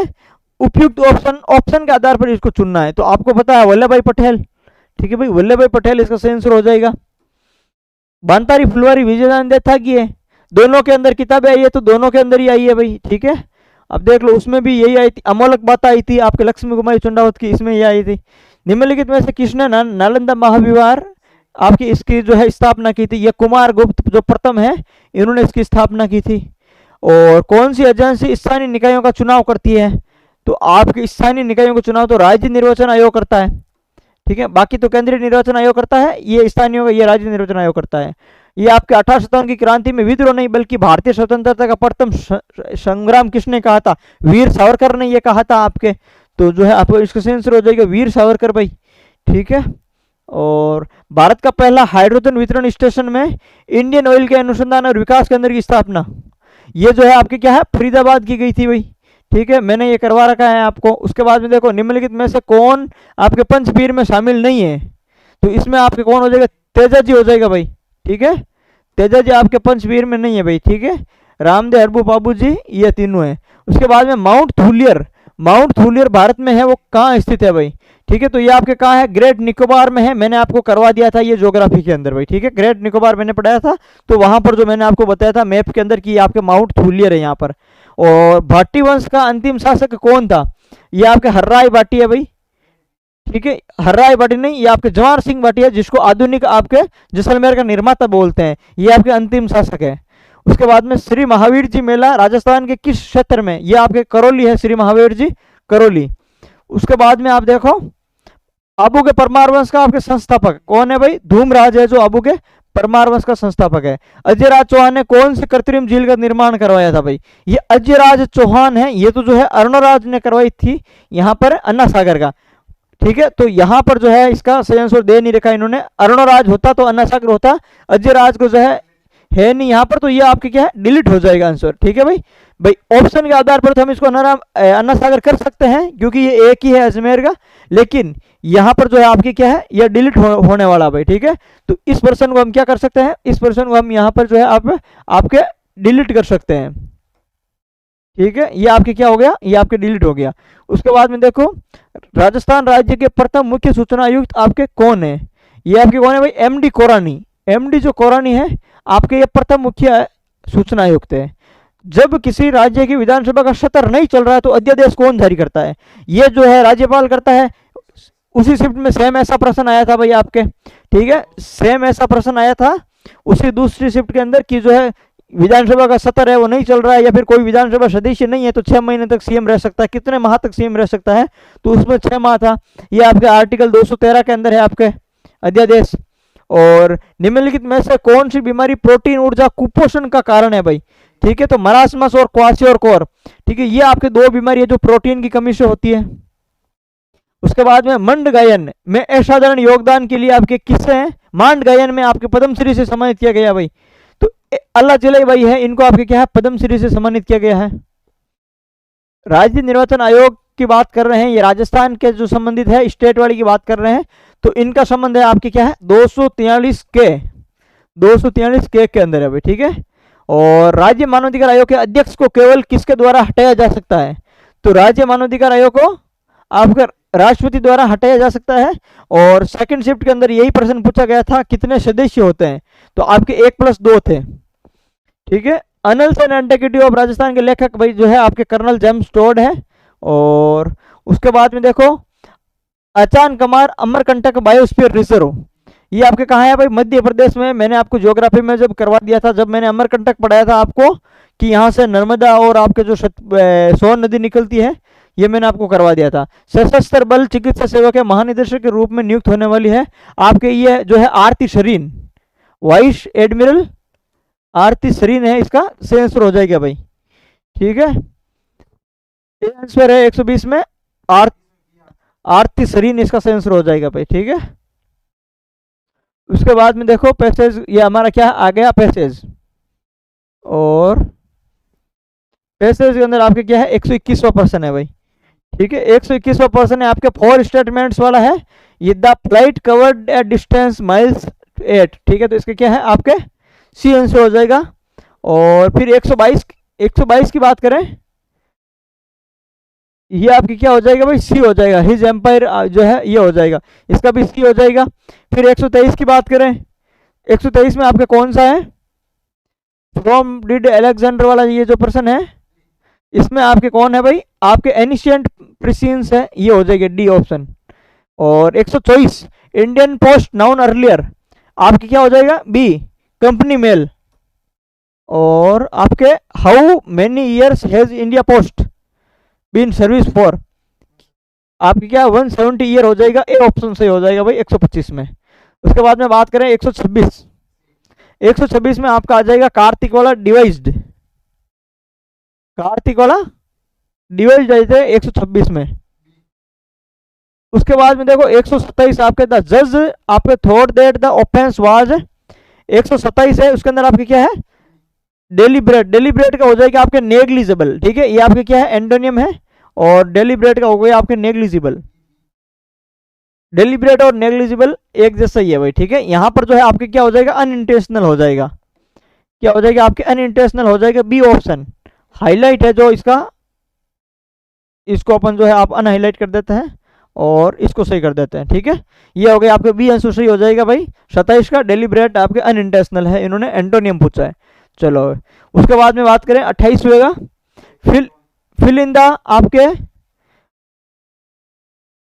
उपयुक्त ऑप्शन के आधार पर इसको चुनना है। तो आपको पता है वल्लभ भाई पटेल, ठीक है भाई, वल्लभ भाई पटेल इसका सही आंसर हो जाएगा। बांतारी फुलवारी विजयदान देथा की है, दोनों के अंदर किताबें आई है तो दोनों के अंदर ही आई है भाई, ठीक है। अब देख लो, उसमें भी यही आई थी, अमोलक बात आई थी आपके लक्ष्मी कुमारी चंडावत की, इसमें यह आई थी। निम्नलिखित में से किसने नालंदा महाविहार आपकी इसकी जो है स्थापना की थी? ये कुमार गुप्त जो प्रथम है, इन्होंने इसकी स्थापना की थी। और कौन सी एजेंसी स्थानीय निकायों का चुनाव करती है? तो आपके स्थानीय निकायों का चुनाव तो राज्य निर्वाचन आयोग करता है, ठीक है। बाकी तो केंद्रीय निर्वाचन आयोग करता है, ये स्थानीय ये राज्य निर्वाचन आयोग करता है। ये आपके 18 सितंबर की क्रांति में विद्रोह नहीं बल्कि भारतीय स्वतंत्रता का प्रथम संग्राम किसने कहा था? वीर सावरकर ने ये कहा था आपके। तो जो है आपको इसका आंसर हो जाएगा वीर सावरकर भाई, ठीक है। और भारत का पहला हाइड्रोजन वितरण स्टेशन में इंडियन ऑयल के अनुसंधान और विकास केंद्र की स्थापना, ये जो है आपके क्या है फरीदाबाद की गई थी भाई, ठीक है, मैंने ये करवा रखा है आपको। उसके बाद में देखो, निम्नलिखित में से कौन आपके पंचवीर में शामिल नहीं है? तो इसमें आपके कौन हो जाएगा? तेजाजी हो जाएगा भाई, ठीक है। तेजाजी आपके पंचवीर में नहीं है भाई, ठीक है। रामदेव, हरबू, बाबू जी, ये तीनों है। उसके बाद में माउंट थूलियर भारत में है, वो कहाँ स्थित है भाई? ठीक है, तो ये आपके कहाँ है? ग्रेट निकोबार में है। मैंने आपको करवा दिया था ये ज्योग्राफी के अंदर भाई, ठीक है। ग्रेट निकोबार मैंने पढ़ाया था, तो वहां पर जो मैंने आपको बताया था मैप के अंदर कि आपके माउंट थूलियर है यहाँ पर। और भाटी वंश का अंतिम शासक कौन था? ये आपके हर्राय भाटी है भाई, ठीक है, हर्राय भाटी नहीं, ये आपके जवाहर सिंह भाटिया, जिसको आधुनिक आपके जैसलमेर का निर्माता बोलते हैं, ये आपके अंतिम शासक है। उसके बाद में श्री महावीर जी मेला राजस्थान के किस क्षेत्र में, ये आपके करौली है, श्री महावीर जी करौली। उसके बाद में आप देखो आबू के परमार वंश का आपके संस्थापक कौन है भाई, धूमराज है जो आबू के परमार वंश का संस्थापक है। अजयराज चौहान ने कौन सी कृत्रिम झील का निर्माण करवाया था भाई, ये अजयराज चौहान है, ये तो जो है अरुणराज ने करवाई थी यहाँ पर अन्ना सागर का। ठीक है, तो यहाँ पर जो है इसका सही आंसर दे नहीं रखा इन्होंने, अरुणराज होता तो अन्ना सागर होता, अजयराज को जो है नहीं यहाँ पर, तो ये आपके क्या है डिलीट हो जाएगा आंसर। ठीक है भाई, भाई ऑप्शन के आधार पर तो हम इसको अन्ना सागर कर सकते हैं क्योंकि ये एक ही है अजमेर का, लेकिन यहाँ पर जो है आपकी क्या है यह डिलीट होने वाला भाई। ठीक है, तो इस पर्सन को हम क्या कर सकते हैं, इस पर्सन को हम यहाँ पर जो है आपके डिलीट कर सकते हैं। ठीक है, ये आपके क्या हो गया, ये आपके डिलीट हो गया। उसके बाद में देखो राजस्थान राज्य के प्रथम मुख्य सूचना आयुक्त आपके कौन है, ये आपके कौन है भाई, एमडी कोरानी। एमडी जो कोरानी है आपके ये प्रथम मुख्य सूचना आयुक्त है। जब किसी राज्य की विधानसभा का सत्र नहीं चल रहा है तो अध्यादेश कौन जारी करता है, ये जो है राज्यपाल करता है। उसी शिफ्ट में सेम ऐसा प्रश्न आया था भाई आपके, ठीक है, सेम ऐसा प्रश्न आया था उसी दूसरी शिफ्ट के अंदर कि जो है विधानसभा का सत्र है वो नहीं चल रहा है या फिर कोई विधानसभा सदस्य नहीं है तो 6 महीने तक सीएम रह सकता है, कितने माह तक सीएम रह सकता है, तो उसमें 6 माह था। ये आपके आर्टिकल 213 के अंदर है आपके अध्यादेश। और निम्नलिखित में से कौन सी बीमारी प्रोटीन ऊर्जा कुपोषण का कारण है भाई, ठीक है, तो मरासमस और क्वाशियोरकोर। ठीक है, ये आपके दो बीमारी है जो प्रोटीन की कमी से होती है। उसके बाद में मंड गायन में असाधारण योगदान के लिए आपके किस्से हैं, मांड गायन में आपके पद्मश्री से सम्मानित किया गया भाई, तो अल्लाह चिल्लाई भाई है, इनको आपके क्या है पद्मश्री से सम्मानित किया गया है। राज्य निर्वाचन आयोग की बात कर रहे हैं, ये राजस्थान के जो संबंधित है स्टेट वाली की बात कर रहे हैं, तो इनका संबंध है आपके क्या है 243 के अंदर है भाई। ठीक है, और राज्य मानवाधिकार आयोग के अध्यक्ष को केवल किसके द्वारा हटाया जा सकता है, तो राज्य मानवाधिकार आयोग को आपका राष्ट्रपति द्वारा हटाया जा सकता है। और सेकंड शिफ्ट के अंदर यही प्रश्न पूछा गया था कितने सदस्य होते हैं, तो आपके 1+2 थे। ठीक है, Annals and antiquity of Rajasthan के लेखक भाई जो है आपके कर्नल जेम्स टोड है। और उसके बाद में देखो अचान कमार अमरकंटक बायोस्फीयर रिजर्व, ये आपके कहाँ है भाई, मध्य प्रदेश में। मैंने आपको ज्योग्राफी में जब करवा दिया था, जब मैंने अमरकंटक पढ़ाया था आपको कि यहाँ से नर्मदा और आपके जो सोन नदी निकलती है, ये मैंने आपको करवा दिया था। सशस्त्र बल चिकित्सा सेवा के महानिदेशक के रूप में नियुक्त होने वाली है आपके ये जो है आरती शरीन, वाइस एडमिरल आरती शरीन है, इसका सही आंसर हो जाएगा भाई। ठीक है, आंसर है 120 में आरती शरीन, इसका सही आंसर हो जाएगा भाई। ठीक है, उसके बाद में देखो पैसेज, ये हमारा क्या आ गया पैसेज, और पैसेज के अंदर आपके क्या है 121वां प्रश्न है भाई। ठीक है, 121वां प्रश्न है आपके 4 स्टेटमेंट्स वाला है, ये the flight covered at distance miles 8। ठीक है, तो इसके क्या है आपके सी आंसर हो जाएगा। और फिर 122 की बात करें, ये आपकी क्या हो जाएगा भाई, सी हो जाएगा, हिज एम्पायर जो है ये हो जाएगा, इसका भी सी हो जाएगा। फिर 123 की बात करें, 123 में आपके कौन सा है, फ्रॉम डिड अलेक्जेंडर वाला ये जो प्रश्न है, इसमें आपके कौन है भाई, आपके एनिशियंट प्रिसियंस है, ये हो जाएगा डी ऑप्शन। और 124 इंडियन पोस्ट नाउन अर्लियर, आपकी क्या हो जाएगा बी कंपनी मेल। और आपके how many years has India post been service for, आपकी क्या 170 ईयर हो जाएगा, ए ऑप्शन से हो जाएगा भाई 125 में। उसके बाद में बात करें 126 में आपका आ जाएगा कार्तिक वाला डिवाइस्ड, कार्तिक वाला डिवाइस्ड आ जाए 126 में। उसके बाद में देखो 127 आपके द जज आपके thought that the offence was, 127 है उसके अंदर आपके क्या है डेलीब्रेट का हो जाएगा आपके नेग्लिजिबल। ठीक है, ये आपके क्या है एंटोनियम है, और डेलीब्रेट का हो गया आपके नेग्लिजिबल। डेलीब्रेट और नेग्लिजिबल एक जैसा ही है भाई। ठीक है, यहां पर जो है आपके क्या हो जाएगा अनइंटेंशनल हो जाएगा, क्या हो जाएगा आपके अनइंटेंशनल हो जाएगा, बी ऑप्शन हाईलाइट है जो इसका, इसको अपन जो है आप अनहाईलाइट कर देते हैं और इसको सही कर देते हैं। ठीक है, ये हो गया आपके बी आंसर सही हो जाएगा भाई। 27 का डेलीब्रेट आपके अनइंटेंशनल है, इन्होंने एंटोनियम पूछा है। चलो उसके बाद में बात करें 28 होगा, फिल इन द आपके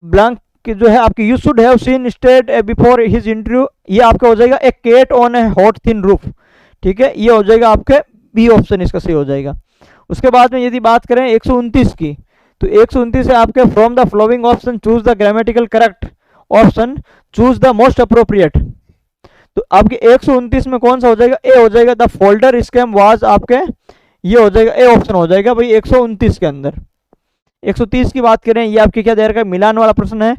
ब्लैंक कि जो है आपकी you should have seen stayed before his interview, ये आपका हो जाएगा a cat on a hot tin roof. ठीक है, ये हो जाएगा आपके बी ऑप्शन इसका सही हो जाएगा। उसके बाद में यदि बात करें 129 की, तो 129 है आपके from the flowing option choose the grammatical correct option, choose the most appropriate. तो आपके 129 में कौन सा हो जाएगा, ए हो जाएगा, द फोल्डर स्कैम वाज आपके, ये हो जाएगा ए ऑप्शन हो जाएगा भाई 129 के अंदर। 130 की बात करें, ये आपके क्या दे रखा है, मिलान वाला प्रश्न है,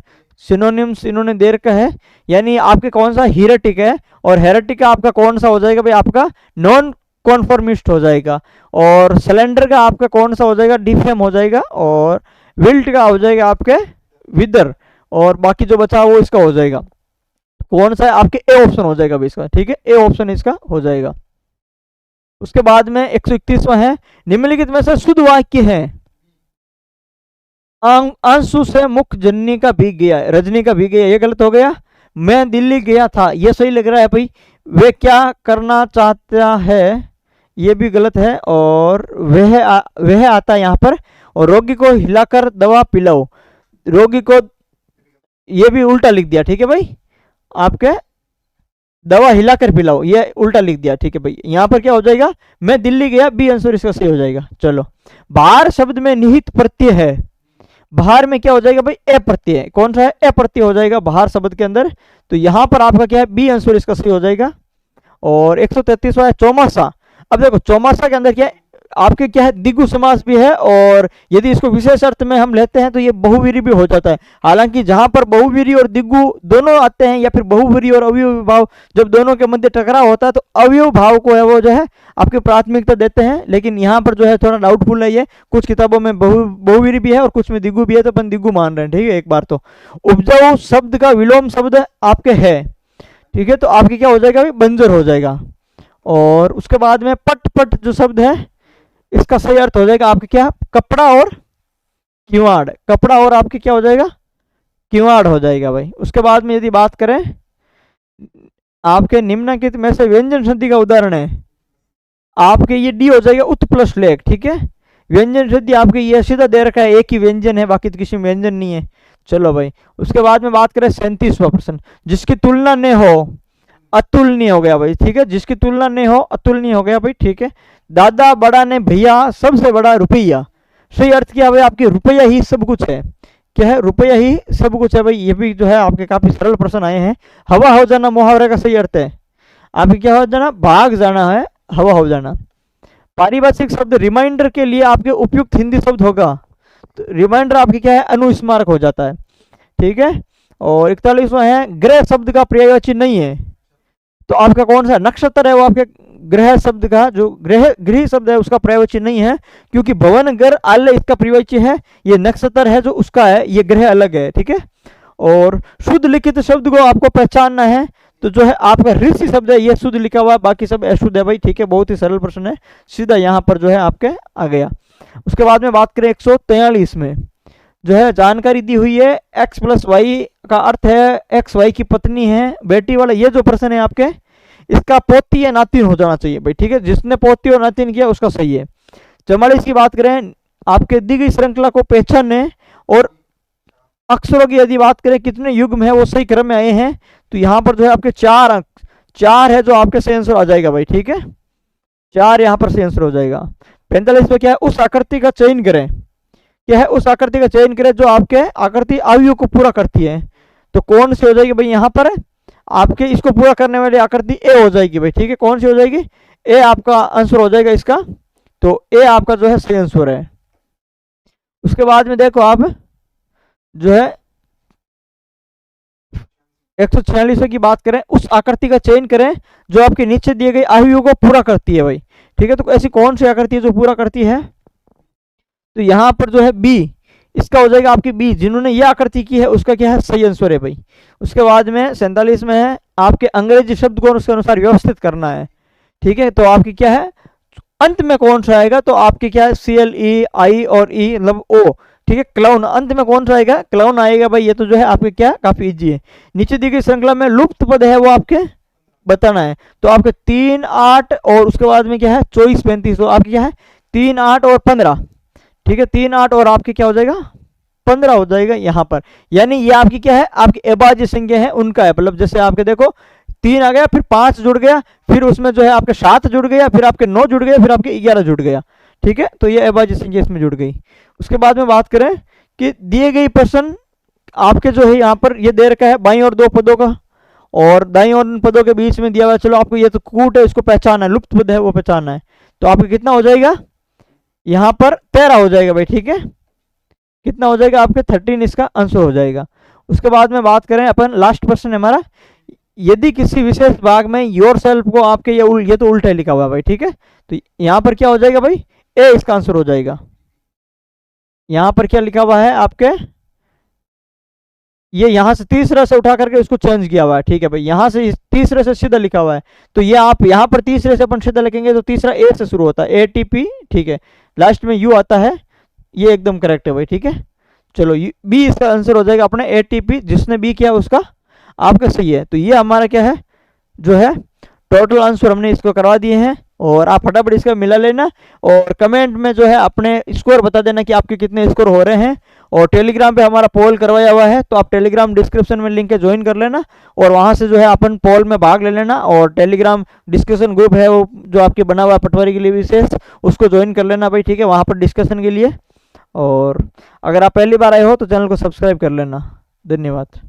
सिनोनिम्स इन्होंने दे रखा है, यानी आपके कौन सा हेरेटिक है, और हेरेटिक का आपका कौन सा हो जाएगा भाई, आपका नॉन कॉन्फॉर्मिस्ट हो जाएगा, और सिलेंडर का आपका कौन सा हो जाएगा, डिफेम हो जाएगा, और विल्ट का हो जाएगा आपके विदर, और बाकी जो बचा वो इसका हो जाएगा कौन सा है, आपके ए ऑप्शन हो जाएगा भाई इसका। ठीक है, ए ऑप्शन इसका हो जाएगा। उसके बाद में 131वां है, निम्नलिखित में से शुद्ध वाक्य है, अंशु से मुख जननी का भीग गया, रजनी का भीग गया, ये गलत हो गया। मैं दिल्ली गया था, ये सही लग रहा है भाई। वे क्या करना चाहता है, ये भी गलत है, और वह आता है यहाँ पर, और रोगी को हिलाकर दवा पिलाओ, रोगी को, ये भी उल्टा लिख दिया। ठीक है भाई, आपके दवा हिलाकर पिलाओ, ये उल्टा लिख दिया। ठीक है भाई, यहाँ पर क्या हो जाएगा, मैं दिल्ली गया, बी आंसर इसका सही हो जाएगा। चलो, बाहर शब्द में निहित प्रत्यय है, बाहर में क्या हो जाएगा भाई, ए प्रत्यय है, कौन सा है, ए प्रत्यय हो जाएगा बाहर शब्द के अंदर, तो यहां पर आपका क्या है, बी आंसर इसका सही हो जाएगा। और 133वां है चौमासा। अब देखो चौमासा के अंदर क्या है, आपके क्या है, द्विगु समास भी है, और यदि इसको विशेष अर्थ में हम लेते हैं तो ये बहुवीरी भी हो जाता है। हालांकि जहां पर बहुवीरी और द्विगु दोनों आते हैं, या फिर बहुवीरी और अवयव भाव जब दोनों के मध्य टकराव होता है, तो अवयव भाव को है वो जो है आपकी प्राथमिकता देते हैं, लेकिन यहाँ पर जो है थोड़ा डाउटफुल है, ये कुछ किताबों में बहुवीरी भी है और कुछ में द्विगु भी है, तो अपन द्विगु मान रहे हैं। ठीक है, एक बार तो उपजाऊ शब्द का विलोम शब्द आपके है, ठीक है, तो आपकी क्या हो जाएगा, बंजर हो जाएगा। और उसके बाद में पट पट जो शब्द है, इसका सही अर्थ हो जाएगा आपके क्या, कपड़ा और किवाड़, कपड़ा और आपके क्या हो जाएगा, किवाड़ हो जाएगा भाई। उसके बाद में यदि बात करें, आपके निम्नलिखित में से व्यंजन संधि का उदाहरण है, आपके ये डी हो जाएगा, उत प्लस लेख। ठीक है, व्यंजन संधि आपके ये सीधा दे रखा है, एक ही व्यंजन है, बाकी तो किसी में व्यंजन नहीं है। चलो भाई, उसके बाद में बात करें 37वां प्रश्न, जिसकी तुलना न हो, अतुलनीय हो गया भाई। ठीक है, जिसकी तुलना नहीं हो, अतुलनीय हो गया भाई। ठीक है, दादा बड़ा ने भैया सबसे बड़ा रुपया, सही अर्थ क्या भाई, आपकी रुपया ही सब कुछ है, क्या है, रुपया ही सब कुछ है भाई। ये भी जो है आपके काफी सरल प्रश्न आए हैं। हवा हो जाना मुहावरे का सही अर्थ है, आपके क्या हो जाना, भाग जाना है, हवा हो जाना। पारिभाषिक शब्द रिमाइंडर के लिए आपके उपयुक्त हिंदी शब्द होगा, तो रिमाइंडर आपकी क्या है, अनुस्मारक हो जाता है। ठीक है, और 41वां है, ग्रह शब्द का पर्यायवाची नहीं है, तो आपका कौन सा नक्षत्र है, वो आपके ग्रह शब्द का जो गृह शब्द है उसका पर्यायवाची नहीं है, क्योंकि भवन घर आलय इसका पर्यायवाची है, ये नक्षत्र है जो उसका है, ये ग्रह अलग है। ठीक है, और शुद्ध लिखित शब्द को आपको पहचानना है, तो जो है आपका ऋषि शब्द है, ये शुद्ध लिखा हुआ, बाकी सब अशुद्ध है भाई। ठीक है, बहुत ही सरल प्रश्न है, सीधा यहाँ पर जो है आपके आ गया। उसके बाद में बात करें 143 में जो है जानकारी दी हुई है, x प्लस वाई का अर्थ है एक्स वाई की पत्नी है, बेटी वाला ये जो प्रश्न है आपके, इसका पोती या नातिन हो जाना चाहिए भाई। ठीक है, जिसने पोती और नातिन किया उसका सही है। 44 की बात करें, आपके दी गई श्रृंखला को पहचानने और अक्षरों की यदि बात करें कितने युग्म है वो सही क्रम में आए हैं, तो यहाँ पर जो है आपके 4 अंक, 4 है जो आपके सही आंसर आ जाएगा भाई। ठीक है, 4 यहाँ पर सही आंसर हो जाएगा। 45 में क्या है, उस आकृति का चयन करें, क्या है, उस आकृति का चयन करें जो आपके आकृति आयु को पूरा करती है, तो कौन सी हो जाएगी भाई, यहाँ पर आपके इसको पूरा करने वाली आकृति ए हो जाएगी भाई। ठीक है, कौन सी हो जाएगी, ए आपका आंसर हो जाएगा इसका, तो ए आपका जो है सही आंसर है। उसके बाद में देखो आप जो है 146 की बात करें, उस आकृति का चयन करें जो आपके नीचे दिए गए आयु को पूरा करती है भाई। ठीक है, तो ऐसी कौन सी आकृति है जो पूरा करती है, तो यहाँ पर जो है बी, इसका हो जाएगा आपकी बी, जिन्होंने ये आकृति की है उसका क्या है, सही आंसर है भाई। उसके बाद में 47 में है, आपके अंग्रेजी शब्द को उसके अनुसार व्यवस्थित करना है। ठीक है, तो आपकी क्या है, अंत में कौन सा आएगा, तो आपकी क्या है, CLE I और E मतलब O। ठीक है, क्लाउन अंत में कौन सा आएगा, क्लाउन आएगा भाई। ये तो जो है आपके क्या काफी इजी है। नीचे दी गई श्रृंखला में लुप्त पद है वो आपके बताना है, तो आपके 3, 8 और उसके बाद में क्या है 24, 35, तो आपकी क्या है 3, 8 और 15। ठीक है, 3, 8 और आपके क्या हो जाएगा 15 हो जाएगा यहाँ पर। यानी ये आपकी क्या है, आपकी अभाज्य संख्या है उनका है। मतलब जैसे आपके देखो 3 आ गया, फिर 5 जुड़ गया, फिर उसमें जो है आपके 7 जुड़ गया, फिर आपके 9 जुड़ गया, फिर आपके 11 जुड़ गया। ठीक है, तो ये अभाज्य संख्या इसमें जुड़ गई। उसके बाद में बात करें कि दिए गई प्रश्न आपके जो है यहाँ पर ये दे रखा है बाईं और 2 पदों का, और दाईं और उन पदों के बीच में दिया हुआ, चलो आपको ये तो कूट है, इसको पहचानना है, लुप्त पद है वो पहचानना है। तो आपका कितना हो जाएगा यहाँ पर 13 हो जाएगा भाई। ठीक है, कितना हो जाएगा आपके 13 इसका आंसर हो जाएगा। उसके बाद में बात करें अपन, लास्ट प्रश्न है हमारा, यदि किसी विशेष भाग में योर सेल्फ को आपके ये तो उल्टा लिखा हुआ है भाई। ठीक है, तो यहाँ पर क्या हो जाएगा भाई, ए इसका आंसर हो जाएगा। यहाँ पर क्या लिखा हुआ है आपके, ये यहाँ से तीसरे से उठा करके उसको चेंज किया हुआ है। ठीक है भाई, यहाँ से तीसरे से सीधा लिखा हुआ है, तो ये आप यहाँ पर तीसरे से अपन सीधा लिखेंगे तो तीसरा ए से शुरू होता है, ATP। ठीक है, लास्ट में यू आता है, ये एकदम करेक्ट है भाई। ठीक है, चलो बी इसका आंसर हो जाएगा अपने ATP, जिसने बी किया उसका आपका सही है। तो ये हमारा क्या है जो है टोटल आंसर हमने इसको करवा दिए हैं, और आप फटाफट इसका मिला लेना, और कमेंट में जो है अपने स्कोर बता देना कि आपके कितने स्कोर हो रहे हैं। और टेलीग्राम पे हमारा पोल करवाया हुआ है, तो आप टेलीग्राम डिस्क्रिप्शन में लिंक है, ज्वाइन कर लेना, और वहाँ से जो है अपन पोल में भाग ले लेना। और टेलीग्राम डिस्कशन ग्रुप है वो जो आपके बना हुआ है पटवारी के लिए विशेष, उसको ज्वाइन कर लेना भाई। ठीक है, वहाँ पर डिस्कशन के लिए। और अगर आप पहली बार आए हो तो चैनल को सब्सक्राइब कर लेना। धन्यवाद।